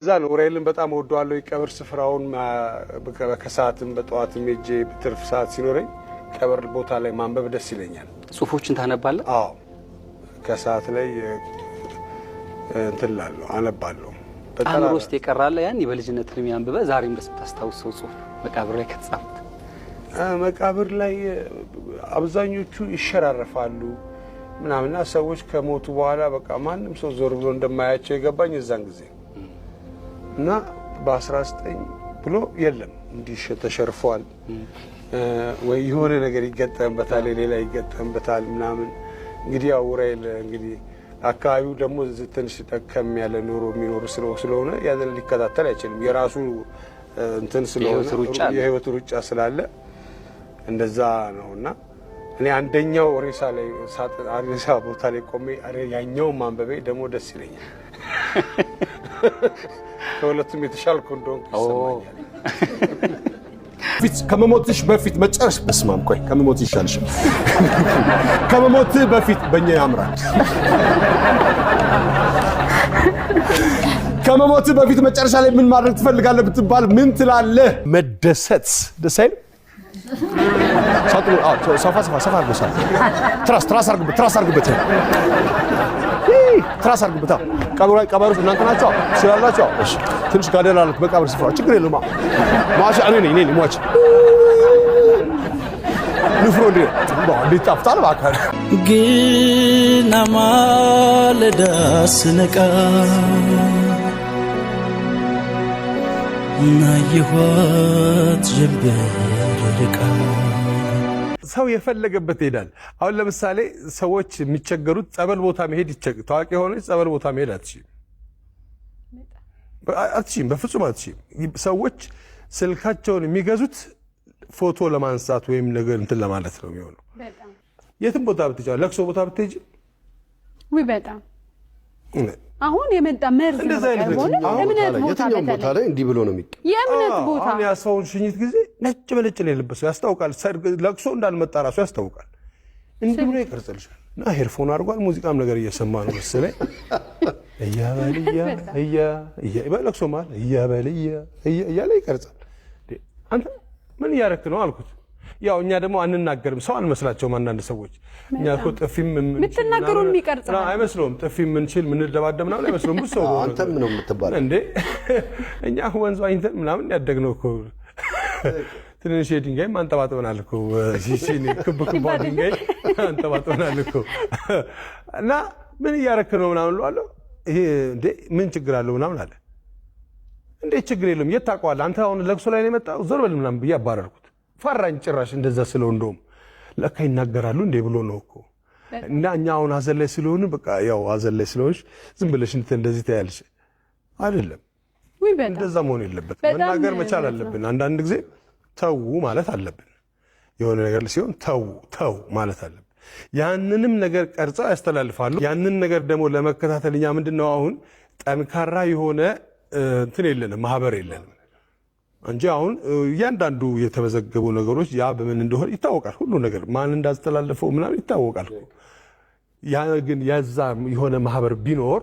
ዛን ኡራኤልን በጣም ወደዋለሁ ይቀብር ስፍራውን በከሳትም በጧትም እጄ በትርፍ ሰዓት ሲኖረኝ ቀብር ቦታ ላይ ማንበብ ደስ ይለኛል። ጽሁፎችን ታነባለህ? አዎ ከሰዓት ላይ እንትላለው አነባለሁ። በጣም ውስጥ ይቀራል ያን በልጅነት ነው ያንበበ ዛሬም ደስ ታስታውሰው ጽሁፍ መቃብር ላይ ከተጻፈ መቃብር ላይ አብዛኞቹ ይሸራረፋሉ ምናምንና ሰዎች ከሞቱ በኋላ በቃ ማንንም ሰው ዞር ብሎ እንደማያቸው የገባኝ እዛን ጊዜ እና በ19 ብሎ የለም እንዲህ ተሸርፏል ወይ የሆነ ነገር ይገጠምበታል ሌላ ይገጠምበታል ምናምን እንግዲህ ያው ኡራኤል እንግዲህ አካባቢው ደግሞ ትንሽ ተከም ያለ ኑሮ የሚኖር ስለሆነ ያንን ሊከታተል አይችልም የራሱ እንትን ስለሆነ የህይወት ሩጫ ስላለ እንደዛ ነውና እኔ አንደኛው ሬሳ ላይ ሬሳ ቦታ ላይ ቆሜ ያኛው ማንበቤ ደግሞ ደስ ይለኛል ከሁለቱም የተሻልኩ እንደሆንኩ ይሰማኛል። ከመሞትሽ በፊት መጨረሽ በስማም ቆይ ከመሞት ይሻልሽ ከመሞት በፊት በእኛ ያምራል ከመሞት በፊት መጨረሻ ላይ ምን ማድረግ ትፈልጋለህ ብትባል ምን ትላለህ? መደሰት ደስ አይል ሳጥሩ ሰፋ አድርጎ ትራስ አድርግበት ቀበሮች እናንተ ናቸው ስላላቸው እሺ ትንሽ ጋደል አልክ በቀብር ስፍራ ችግር የለውም ማሻ እኔ ሟች ንፍሮ እንዴት ጣፍጣል ባካል ግን ማለዳ ስነቃ ናየኋት ጀንበር ርቃ ሰው የፈለገበት ይሄዳል። አሁን ለምሳሌ ሰዎች የሚቸገሩት ጸበል ቦታ መሄድ ይቸገር ታዋቂ ሆነች ጸበል ቦታ መሄድ አትችይም በፍጹም አትችይም። ሰዎች ስልካቸውን የሚገዙት ፎቶ ለማንሳት ወይም ነገር እንትን ለማለት ነው የሚሆነው። በጣም የትም ቦታ ብትሄጂ ለቅሶ ቦታ ብትሄጂ ወይ በጣም አሁን የመጣ መርዝ ነው የምነት ቦታ ላይ እንዲህ ብሎ ነው የሚቀር የምነት ቦታ አሁን ያሰውን ሽኝት ጊዜ ነጭ በነጭ ነው የለበሰው ያስታውቃል። ለቅሶ እንዳልመጣ ራሱ ያስታውቃል። እንዲሁ ነው ይቀርጽልሻል እና ሄድፎን አድርጓል ሙዚቃም ነገር እየሰማ ነው መሰለኝ ለቅሶ ማለት እያለ ይቀርጻል። አንተ ምን እያረክ ነው አልኩት። ያው እኛ ደግሞ አንናገርም ሰው አንመስላቸውም አንዳንድ ሰዎች እኛ እኮ ጥፊም ምትናገሩን የሚቀርጻል አይመስለውም ጥፊም ምንችል ምንደባደብ ምናምን አይመስለውም ብዙ ሰው አንተም ነው የምትባለው እንዴ እኛ ወንዙ አይንተን ምናምን ያደግነው እኮ ትንሽ ድንጋይ አንጠባጥበናል እኮ ሲሲኒ ክብ ድንጋይ አንጠባጥበናል እኮ እና ምን እያረክ ነው ምናምን እለዋለሁ። ይሄ እንዴ ምን ችግር አለው ምናምን አለ። እንዴ ችግር የለም የት ታውቀዋለህ አንተ አሁን ለቅሶ ላይ ነው የመጣው ዞር በል ምናምን ብዬ አባረርኩት። ፈራኝ ጭራሽ እንደዛ ስለው እንደውም ለካ ይናገራሉ እንዴ ብሎ ነው እኮ እና እኛ አሁን ሀዘን ላይ ስለሆነ በቃ ያው ሀዘን ላይ ስለሆንሽ ዝም ብለሽ እንደዚህ ታያለሽ አይደለም። እንደዛ መሆን የለበትም። መናገር መቻል አለብን። አንዳንድ ጊዜ ተው ማለት አለብን። የሆነ ነገር ሲሆን ተው ማለት አለብን። ያንንም ነገር ቀርጸው ያስተላልፋሉ። ያንን ነገር ደግሞ ለመከታተልኛ ምንድነው አሁን ጠንካራ የሆነ እንትን የለንም ማህበር የለንም እንጂ አሁን እያንዳንዱ የተመዘገቡ ነገሮች ያ በምን እንደሆነ ይታወቃል። ሁሉ ነገር ማን እንዳስተላለፈው ምናምን ይታወቃል። ያ ግን ያዛ የሆነ ማህበር ቢኖር